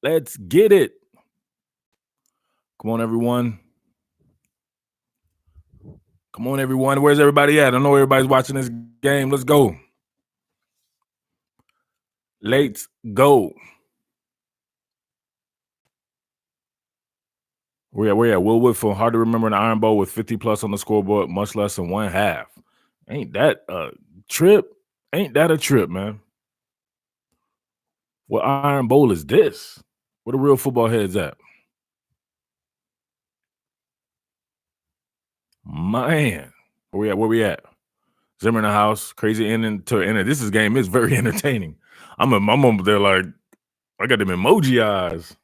Let's get it. Come on, everyone. Come on, everyone. Where's everybody at? I know everybody's watching this game. Let's go. Let's go. Where at? Will Whitfield, hard to remember an Iron Bowl with 50 plus on the scoreboard, much less than one half. Ain't that a trip? Ain't that a trip, man? What Iron Bowl is this? Where the real football heads at? Man, where we at? Zimmer in the house, crazy ending to end. This game is very entertaining. I'm over there like, I got them emoji eyes.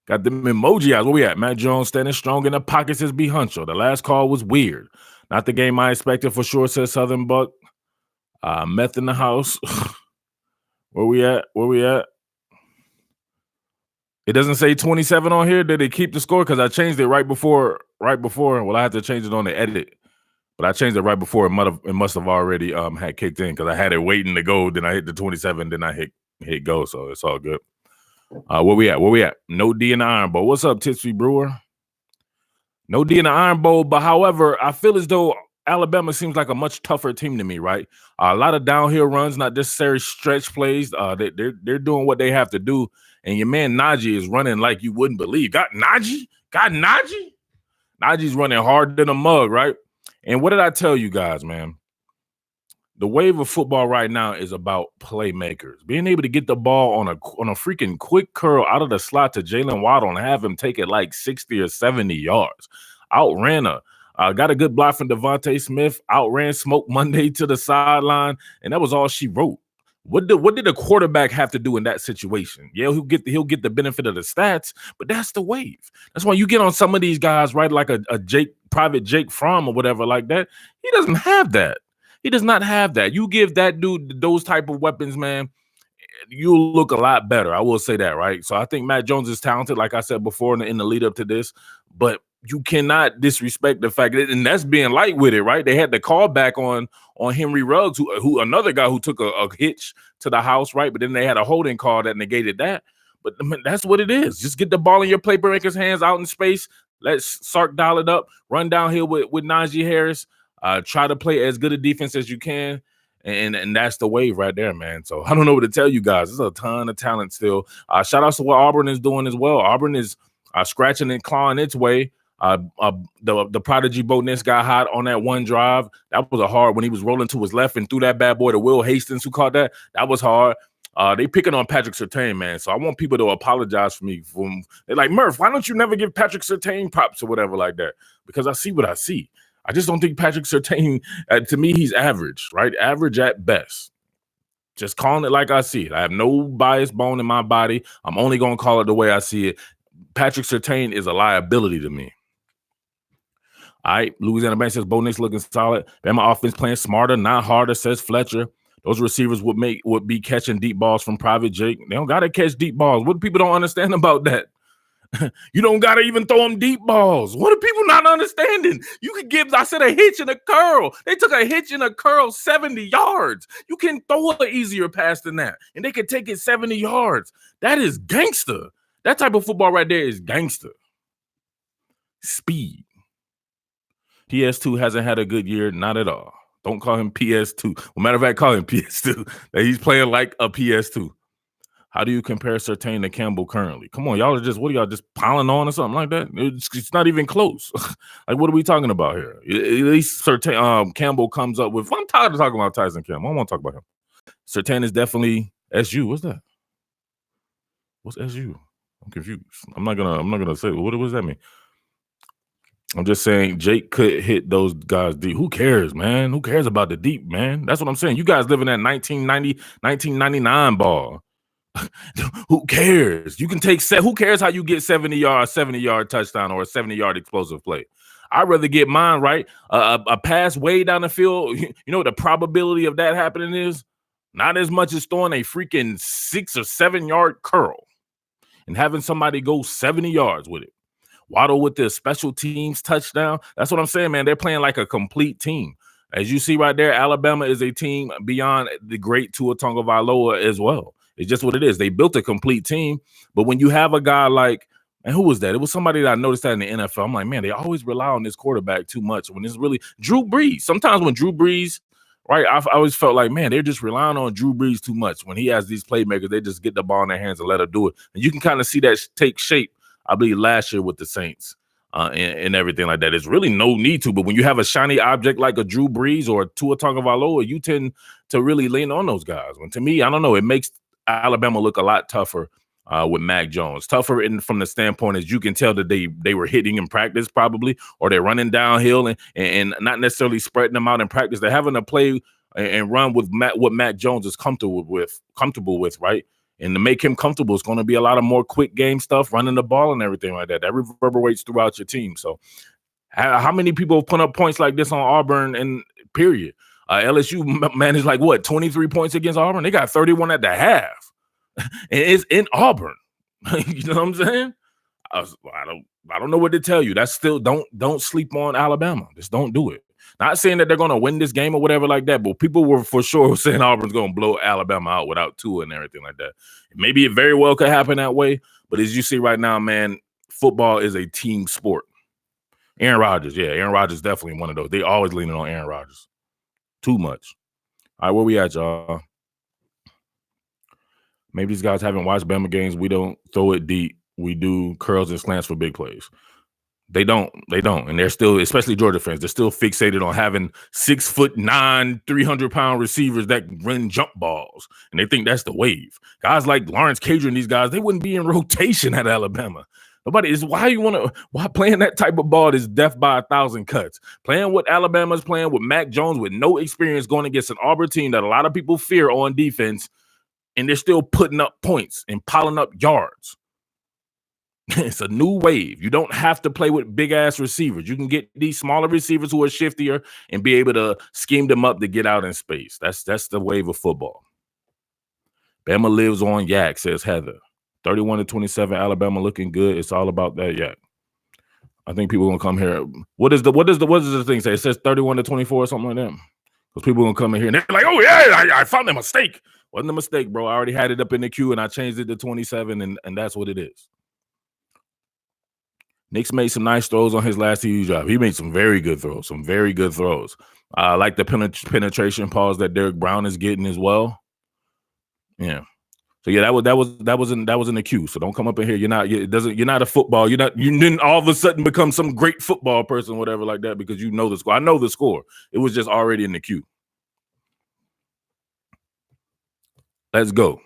Got them emoji eyes. Where we at? Matt Jones standing strong in the pocket, says B. Huncho. The last call was weird. Not the game I expected for sure, says Southern Buck. Meth in the house. Where we at? It doesn't say 27 on here. Did they keep the score? Because I changed it right before. Well, I had to change it on the edit. But I changed it right before it must have already had kicked in because I had it waiting to go. Then I hit the 27. Then I hit go. So it's all good. Where we at? No D in the Iron Bowl. What's up, Tipsy Brewer? No D in the Iron Bowl. But however, I feel as though Alabama seems like a much tougher team to me, right? A lot of downhill runs, not necessary stretch plays. They're doing what they have to do. And your man Najee is running like you wouldn't believe. Got Najee? Najee's running harder than a mug, right? And what did I tell you guys, man? The wave of football right now is about playmakers. Being able to get the ball on a freaking quick curl out of the slot to Jalen Waddle and have him take it like 60 or 70 yards. Outran got a good block from Devontae Smith. Outran Smoke Monday to the sideline, and that was all she wrote. What did the quarterback have to do in that situation? Yeah, he'll get the benefit of the stats, but that's the wave. That's why you get on some of these guys, right? Like a Private Jake Fromm or whatever like that. He doesn't have that. He does not have that. You give that dude those type of weapons, man, you'll look a lot better. I will say that, right? So I think Matt Jones is talented, like I said before in the lead up to this, but you cannot disrespect the fact that, and that's being light with it, right? They had the call back on Henry Ruggs, who another guy who took a hitch to the house, right? But then they had a holding call that negated that. But I mean, that's what it is. Just get the ball in your playmaker's hands out in space. Let Sark dial it up, run downhill with Najee Harris. Try to play as good a defense as you can. And that's the wave right there, man. So I don't know what to tell you guys. There's a ton of talent still. Shout out to what Auburn is doing as well. Auburn is scratching and clawing its way. The prodigy Bo Nix got hot on that one drive. That was a hard when he was rolling to his left and threw that bad boy to Will Hastings, who caught that. That was hard. They picking on Patrick Surtain, man. So I want people to apologize for me. They're like, Murph, why don't you never give Patrick Surtain props or whatever like that? Because I see what I see. I just don't think Patrick Surtain, to me, he's average, right? Average at best. Just calling it like I see it. I have no bias bone in my body. I'm only going to call it the way I see it. Patrick Surtain is a liability to me. All right, Louisiana Bank says Bo Nix looking solid. Bama offense playing smarter, not harder, says Fletcher. Those receivers would be catching deep balls from Private Jake. They don't got to catch deep balls. What people don't understand about that? You don't got to even throw them deep balls. What are people not understanding? You could give, I said, a hitch and a curl. They took a hitch and a curl 70 yards. You can throw an easier pass than that, and they could take it 70 yards. That is gangster. That type of football right there is gangster. Speed. PS2 hasn't had a good year, not at all. Don't call him PS2. Well, matter of fact, call him PS2. He's playing like a PS2. How do you compare Surtain to Campbell currently? Come on, y'all are just, what are y'all just piling on or something like that? It's not even close. Like, what are we talking about here? At least Surtain, Campbell comes up with, I'm tired of talking about Tyson Campbell. I don't want to talk about him. Surtain is definitely SU. What's that? What's SU? I'm confused. I'm not gonna say, what does that mean? I'm just saying Jake could hit those guys deep. Who cares, man? Who cares about the deep, man? That's what I'm saying. You guys live in that 1990, 1999 ball. Who cares? You can take who cares how you get 70-yard touchdown or a 70-yard explosive play? I'd rather get mine right. A pass way down the field. You know what the probability of that happening is? Not as much as throwing a freaking 6 or 7 yard curl and having somebody go 70 yards with it. Waddle with the special teams touchdown. That's what I'm saying, man. They're playing like a complete team. As you see right there, Alabama is a team beyond the great Tua Tagovailoa as well. It's just what it is. They built a complete team, but when you have a guy like, and who was that? It was somebody that I noticed that in the NFL. I'm like, man, they always rely on this quarterback too much when it's really Drew Brees. Sometimes when Drew Brees, right, I always felt like, man, they're just relying on Drew Brees too much. When he has these playmakers, they just get the ball in their hands and let her do it. And you can kind of see that take shape, I believe, last year with the Saints and everything like that. There's really no need to. But when you have a shiny object like a Drew Brees or a Tua Tagovailoa, you tend to really lean on those guys. And to me, I don't know, it makes Alabama look a lot tougher with Mac Jones. Tougher from the standpoint as you can tell that they were hitting in practice probably, or they're running downhill and not necessarily spreading them out in practice. They're having to play and run with what Mac Jones is comfortable with, right? And to make him comfortable, it's going to be a lot of more quick game stuff, running the ball and everything like that. That reverberates throughout your team. So how many people have put up points like this on Auburn and period? LSU managed 23 points against Auburn. They got 31 at the half. And it's in Auburn. You know what I'm saying? I don't know what to tell you. That's still don't sleep on Alabama. Just don't do it. Not saying that they're going to win this game or whatever like that, but people were for sure saying Auburn's going to blow Alabama out without Tua and everything like that. Maybe it very well could happen that way, but as you see right now, man, football is a team sport. Aaron Rodgers, definitely one of those. They always leaning on Aaron Rodgers. Too much. All right, where we at, y'all? Maybe these guys haven't watched Bama games. We don't throw it deep. We do curls and slants for big plays. They don't. And they're still, especially Georgia fans, they're still fixated on having 6'9", 300-pound receivers that run jump balls. And they think that's the wave. Guys like Lawrence Cager and these guys, they wouldn't be in rotation at Alabama. Nobody is why playing that type of ball is death by 1,000 cuts. Playing what Alabama's playing with Mac Jones with no experience going against an Auburn team that a lot of people fear on defense, and they're still putting up points and piling up yards. It's a new wave. You don't have to play with big-ass receivers. You can get these smaller receivers who are shiftier and be able to scheme them up to get out in space. That's the wave of football. Bama lives on yak, says Heather. 31-27, Alabama looking good. It's all about that yak. I think people are gonna come here. What does the thing say? It says 31-24 or something like that. Because people are gonna come in here and they're like, oh yeah, I found a mistake. Wasn't a mistake, bro. I already had it up in the queue and I changed it to 27, and that's what it is. Nick's made some nice throws on his last TV job. He made some very good throws. I like the penetration pause that Derek Brown is getting as well. Yeah. So yeah, that was in the queue. So don't come up in here. You're not a football. You didn't all of a sudden become some great football person, whatever like that, because you know the score. I know the score. It was just already in the queue. Let's go.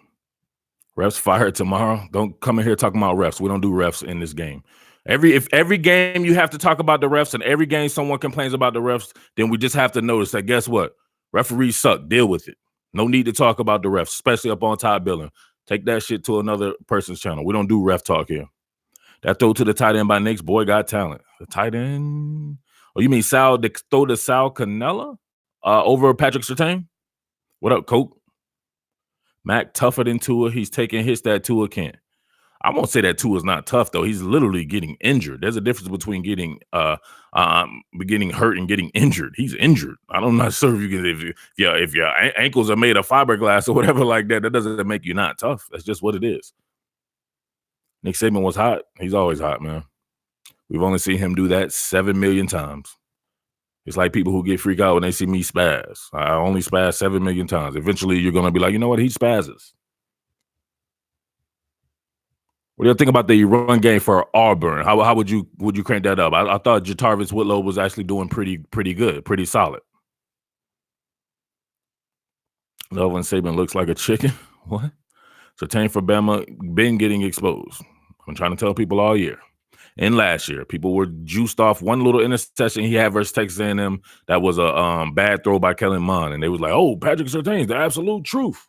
Refs fired tomorrow. Don't come in here talking about refs. We don't do refs in this game. If every game you have to talk about the refs and every game someone complains about the refs, then we just have to notice that guess what? Referees suck. Deal with it. No need to talk about the refs, especially up on top billing. Take that shit to another person's channel. We don't do ref talk here. That throw to the tight end by Knicks, boy, got talent. The tight end? Oh, you mean throw to Sal Cannella over Patrick Surtain? What up, Coke? Mac tougher than Tua. He's taking hits that Tua can't. I won't say that Tua's not tough though. He's literally getting injured. There's a difference between getting hurt and getting injured. He's injured. I'm not sure if your ankles are made of fiberglass or whatever like that. That doesn't make you not tough. That's just what it is. Nick Saban was hot. He's always hot, man. We've only seen him do that 7 million times. It's like people who get freaked out when they see me spaz. I only spaz 7 million times. Eventually, you're going to be like, you know what? He spazzes. What do you think about the run game for Auburn? How would you crank that up? I thought Jatarvis Whitlow was actually doing pretty good, pretty solid. Lovin Saban looks like a chicken. What? Surtain for Bama been getting exposed. I'm trying to tell people all year. And last year, people were juiced off one little interception he had versus Texas A&M that was a bad throw by Kellen Mond, and they was like, "Oh, Patrick Surtain's the absolute truth."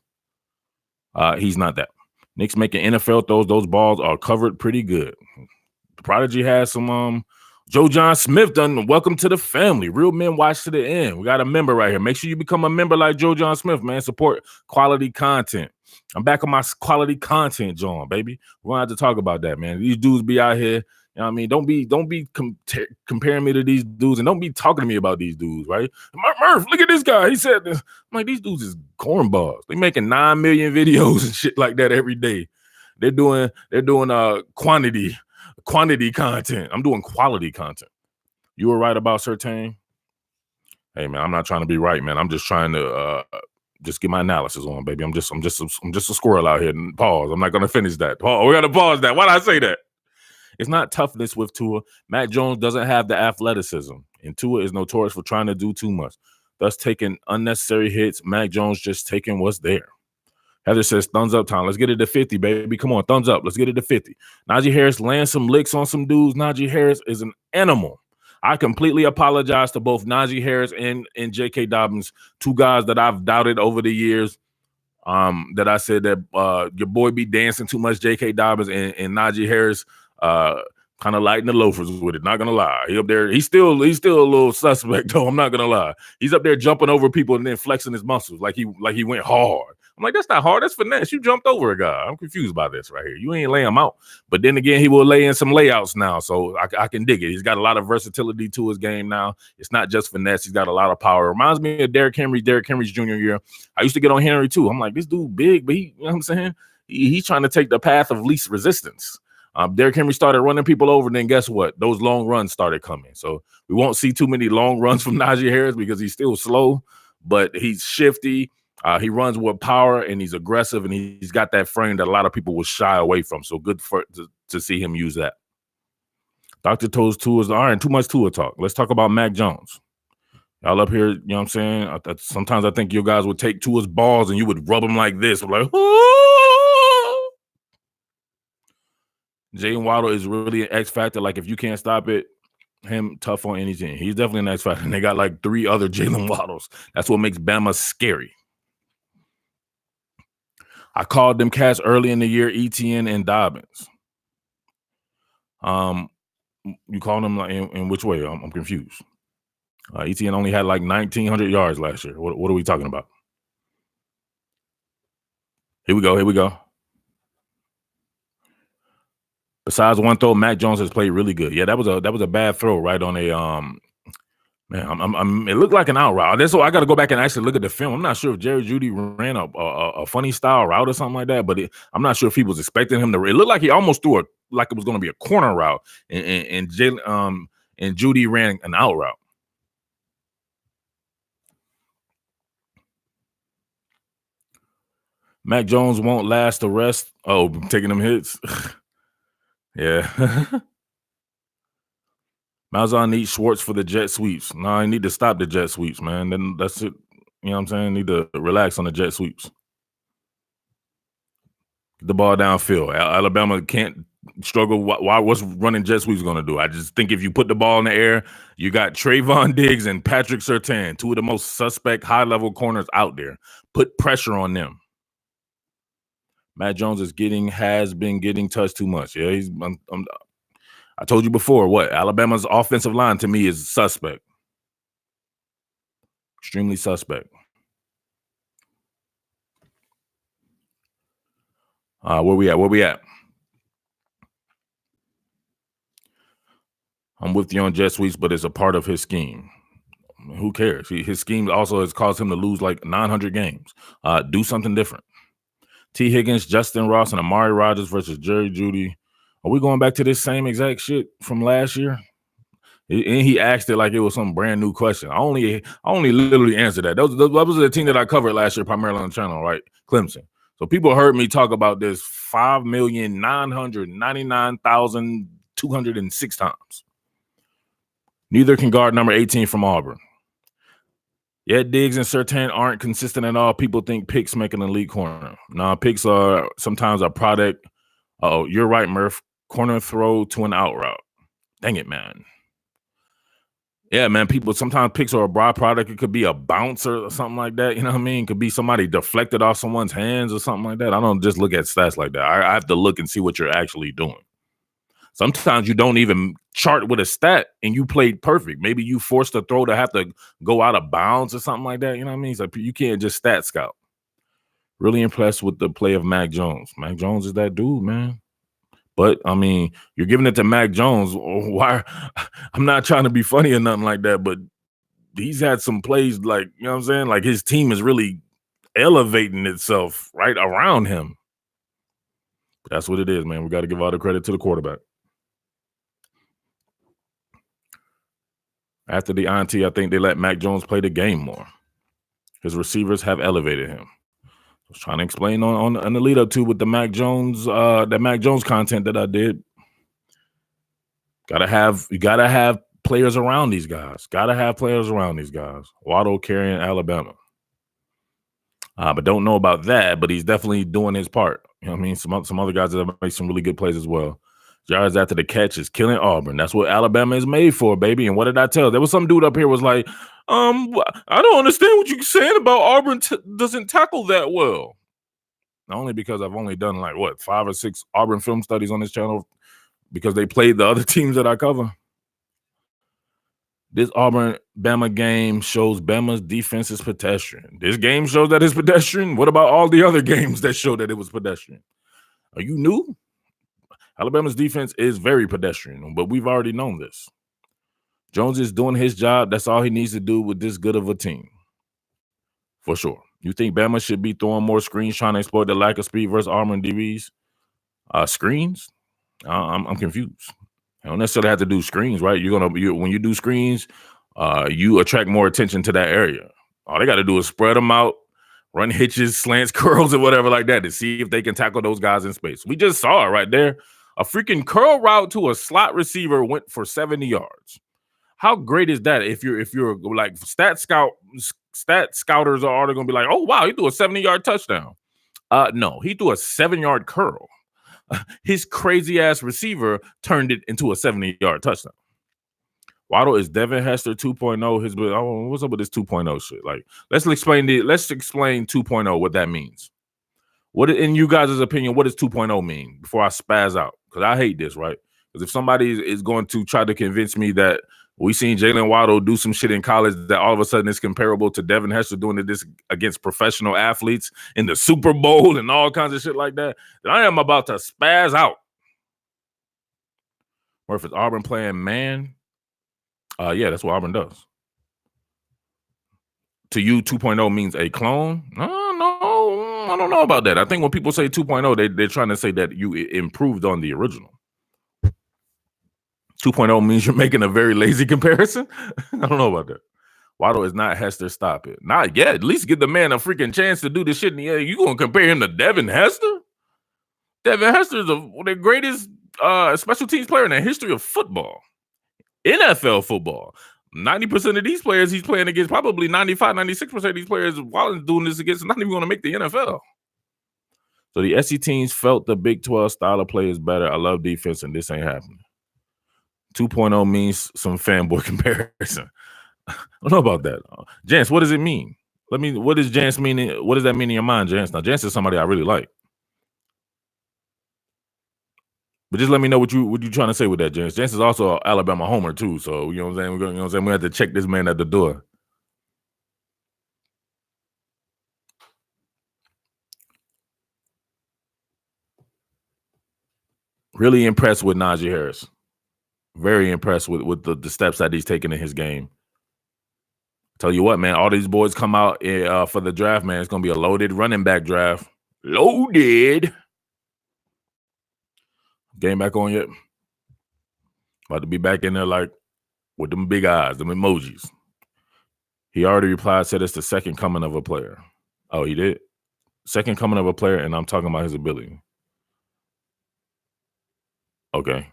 He's not that. Nick's making NFL throws. Those balls are covered pretty good. Prodigy has some Joe John Smith done. Welcome to the family. Real men watch to the end. We got a member right here. Make sure you become a member like Joe John Smith, man. Support quality content. I'm back on my quality content, John, baby. We're going to have to talk about that, man. These dudes be out here, You know what I mean? Don't be comparing me to these dudes, and don't be talking to me about these dudes, right? Murph, look at this guy. He said this. I'm like, these dudes is cornballs. They making 9 million videos and shit like that every day. They're doing quantity content. I'm doing quality content. You were right about Surtain. Hey man, I'm not trying to be right, man. I'm just trying to just get my analysis on, baby. I'm just a squirrel out here. And pause. I'm not gonna finish that. Pause. We gotta pause that. Why did I say that? It's not toughness with Tua. Mac Jones doesn't have the athleticism, and Tua is notorious for trying to do too much, thus taking unnecessary hits. Mac Jones just taking what's there. Heather says, thumbs up time. Let's get it to 50, baby. Come on, thumbs up. Let's get it to 50. Najee Harris lands some licks on some dudes. Najee Harris is an animal. I completely apologize to both Najee Harris and J.K. Dobbins, two guys that I've doubted over the years. That I said that your boy be dancing too much, J.K. Dobbins and Najee Harris kind of lighting the loafers with it. Not gonna lie, he up there. He's still a little suspect though. I'm not gonna lie. He's up there jumping over people and then flexing his muscles like he went hard. I'm like, that's not hard. That's finesse. You jumped over a guy. I'm confused by this right here. You ain't lay him out. But then again, he will lay in some layouts now, so I can dig it. He's got a lot of versatility to his game now. It's not just finesse. He's got a lot of power. Reminds me of Derrick Henry's junior year. I used to get on Henry too. I'm like, this dude big, but you know what I'm saying? He's trying to take the path of least resistance. Derrick Henry started running people over, and then guess what? Those long runs started coming. So we won't see too many long runs from Najee Harris because he's still slow, but he's shifty. He runs with power, and he's aggressive, and he's got that frame that a lot of people will shy away from. So good to see him use that. Dr. Toes Tua's iron. Too much Tua talk. Let's talk about Mac Jones. Y'all up here, you know what I'm saying? Sometimes I think you guys would take Tua's balls and you would rub them like this. I'm like, oh! Jaylen Waddle is really an X factor. Like, if you can't stop it, him tough on any team. He's definitely an X factor. And they got like 3 other Jaylen Waddles. That's what makes Bama scary. I called them cats early in the year, ETN and Dobbins. You called them like in which way? I'm confused. ETN only had like 1,900 yards last year. What are we talking about? Here we go. Besides one throw, Mac Jones has played really good. Yeah, that was a bad throw right on a it looked like an out route. That's why I got to go back and actually look at the film. I'm not sure if Jerry Jeudy ran a funny style route or something like that, but I'm not sure if he was expecting him to. It looked like he almost threw it like it was going to be a corner route, and Jeudy ran an out route. Mac Jones won't last the rest. Oh, taking them hits. Yeah. Malzahn needs Schwartz for the jet sweeps. No, I need to stop the jet sweeps, man. Then that's it. You know what I'm saying? Need to relax on the jet sweeps. Get the ball downfield. Alabama can't struggle. What's running jet sweeps going to do? I just think if you put the ball in the air, you got Trayvon Diggs and Patrick Surtain, 2 of the most suspect high-level corners out there. Put pressure on them. Matt Jones has been getting touched too much. Yeah, I told you before, Alabama's offensive line to me is suspect. Extremely suspect. Where we at? I'm with you on jet sweeps, but it's a part of his scheme. Who cares? His scheme also has caused him to lose like 900 games. Do something different. T. Higgins, Justin Ross, and Amari Rodgers versus Jerry Jeudy. Are we going back to this same exact shit from last year? And he asked it like it was some brand new question. I only literally answered that. That was the team that I covered last year, primarily on the channel, right? Clemson. So people heard me talk about this 5,999,206 times. Neither can guard number 18 from Auburn. Yet Diggs and Surtain aren't consistent at all. People think picks make an elite corner. No, picks are sometimes a product. Oh, you're right, Murph. Corner throw to an out route. Dang it, man. Yeah, man. People sometimes picks are a byproduct. It could be a bouncer or something like that. You know what I mean? It could be somebody deflected off someone's hands or something like that. I don't just look at stats like that. I have to look and see what you're actually doing. Sometimes you don't even chart with a stat and you played perfect. Maybe you forced a throw to have to go out of bounds or something like that. You know what I mean? So you can't just stat scout. Really impressed with the play of Mac Jones. Mac Jones is that dude, man. But I mean, you're giving it to Mac Jones. Why? I'm not trying to be funny or nothing like that, but he's had some plays like, you know what I'm saying? Like his team is really elevating itself right around him. But that's what it is, man. We got to give all the credit to the quarterback. After the INT, I think they let Mac Jones play the game more. His receivers have elevated him. I was trying to explain on the lead up to with the Mac Jones, that Mac Jones content that I did. You gotta have players around these guys. Gotta have players around these guys. Waddle carrying Alabama. But don't know about that, but he's definitely doing his part. You know what I mean? Some other guys that have made some really good plays as well. Yards after the catch is killing Auburn. That's what Alabama is made for, baby. And what did I tell? There was some dude up here was like, I don't understand what you're saying about Auburn doesn't tackle that well. Only because I've only done 5 or 6 Auburn film studies on this channel because they played the other teams that I cover. This Auburn-Bama game shows Bama's defense is pedestrian. This game shows that it's pedestrian. What about all the other games that show that it was pedestrian? Are you new? Alabama's defense is very pedestrian, but we've already known this. Jones is doing his job. That's all he needs to do with this good of a team. For sure. You think Bama should be throwing more screens trying to exploit the lack of speed versus Auburn DBs? Screens? I'm confused. You don't necessarily have to do screens, right? When you do screens, you attract more attention to that area. All they got to do is spread them out, run hitches, slants, curls, or whatever like that to see if they can tackle those guys in space. We just saw it right there. A freaking curl route to a slot receiver went for 70 yards. How great is that? If you're like stat scouters are going to be like, oh wow, he threw a 70-yard touchdown. No, he threw a 7-yard curl. His crazy ass receiver turned it into a 70-yard touchdown. Waddle is Devin Hester 2.0. What's up with this 2.0 shit? Like, let's explain 2.0, what that means. What, in you guys' opinion, what does 2.0 mean before I spaz out? Because I hate this, right? Because if somebody is going to try to convince me that we seen Jalen Waddle do some shit in college that all of a sudden is comparable to Devin Hester doing this against professional athletes in the Super Bowl and all kinds of shit like that, then I am about to spaz out. Or if it's Auburn playing man, yeah, that's what Auburn does. To you, 2.0 means a clone? No, I don't know about that. I think when people say 2.0, they're trying to say that you improved on the original. 2.0 means you're making a very lazy comparison. I don't know about that. Waddle is not Hester. Stop it. Not yet. At least give the man a freaking chance to do this shit in the air. You gonna compare him to Devin Hester? Devin Hester is the greatest special teams player in the history of football. NFL football. 90% of these players he's playing against, probably 95, 96% of these players while he's doing this against, not even going to make the NFL. So the SEC teams felt the Big 12 style of play is better. I love defense, and this ain't happening. 2.0 means some fanboy comparison. I don't know about that. Jance, what does it mean? What does Jance mean? What does that mean in your mind, Jance? Now, Jance is somebody I really like. But just let me know what you trying to say with that, Jance. Jance is also an Alabama homer, too. So, you know what I'm saying? We have to check this man at the door. Really impressed with Najee Harris. Very impressed with the steps that he's taking in his game. Tell you what, man, all these boys come out for the draft, man. It's going to be a loaded running back draft. Loaded. Game back on yet? About to be back in there like with them big eyes, them emojis. He already replied, said it's the second coming of a player. Oh, he did? Second coming of a player, and I'm talking about his ability. Okay.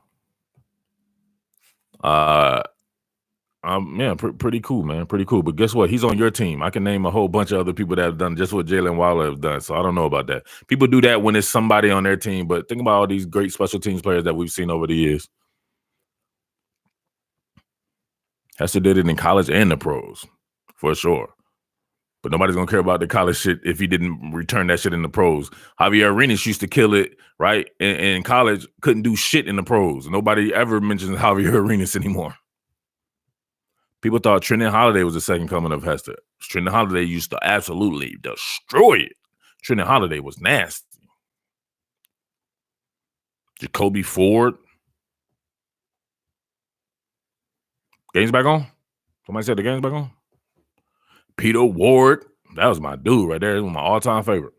Yeah, pretty cool, man. Pretty cool. But guess what? He's on your team. I can name a whole bunch of other people that have done just what Jalen Waddle has done. So I don't know about that. People do that when it's somebody on their team, but think about all these great special teams players that we've seen over the years. Hester did it in college and the pros, for sure. But nobody's going to care about the college shit if he didn't return that shit in the pros. Javier Arenas used to kill it, right? In college, couldn't do shit in the pros. Nobody ever mentions Javier Arenas anymore. People thought Trenton Holiday was the second coming of Hester. Trenton Holiday used to absolutely destroy it. Trenton Holiday was nasty. Jacoby Ford. Game's back on? Somebody said the game's back on? Peter Ward. That was my dude right there. He was my all-time favorite.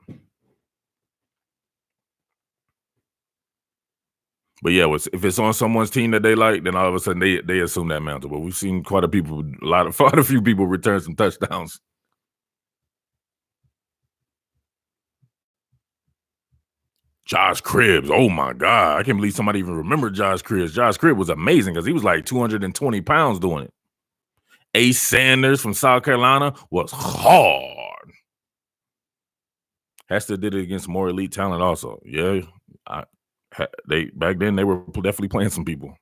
But yeah, if it's on someone's team that they like, then all of a sudden they assume that mantle. But we've seen quite a few people return some touchdowns. Josh Cribbs. Oh my God. I can't believe somebody even remembered Josh Cribbs. Josh Cribbs was amazing because he was like 220 pounds doing it. Ace Sanders from South Carolina was hard. Hester did it against more elite talent also. Yeah. They back then they were definitely playing some people.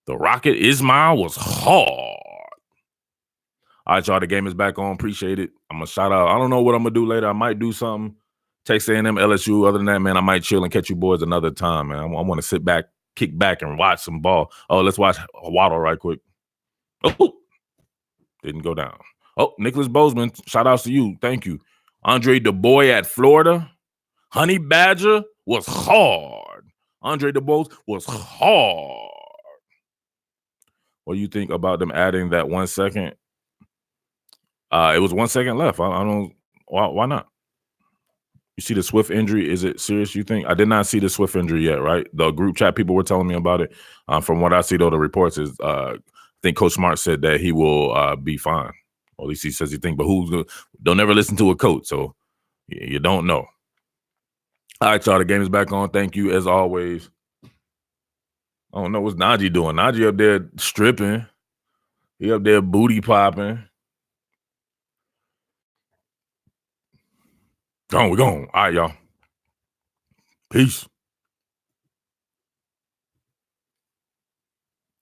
The Rocket Ismail was hard. All right, y'all. The game is back on. Appreciate it. I'm gonna shout out. I don't know what I'm gonna do later. I might do something. Texas A&M, LSU. Other than that, man, I might chill and catch you boys another time, man. I want to sit back, kick back, and watch some ball. Oh, let's watch Waddle right quick. Oh, didn't go down. Oh, Nicholas Bozeman. Shout outs to you. Thank you. Andre DeBoy at Florida. Honey Badger was hard. Andre DeBose was hard. What do you think about them adding that 1 second? It was 1 second left. I don't. Why not? You see the Swift injury? Is it serious, you think? I did not see the Swift injury yet, right? The group chat people were telling me about it. From what I see, though, the reports is I think Coach Smart said that he will be fine. Or at least he says he thinks. But don't ever listen to a coach, so you don't know. All right, y'all. The game is back on. Thank you, as always. I don't know what's Najee doing. Najee up there stripping. He up there booty popping. We're gone. All right, y'all. Peace.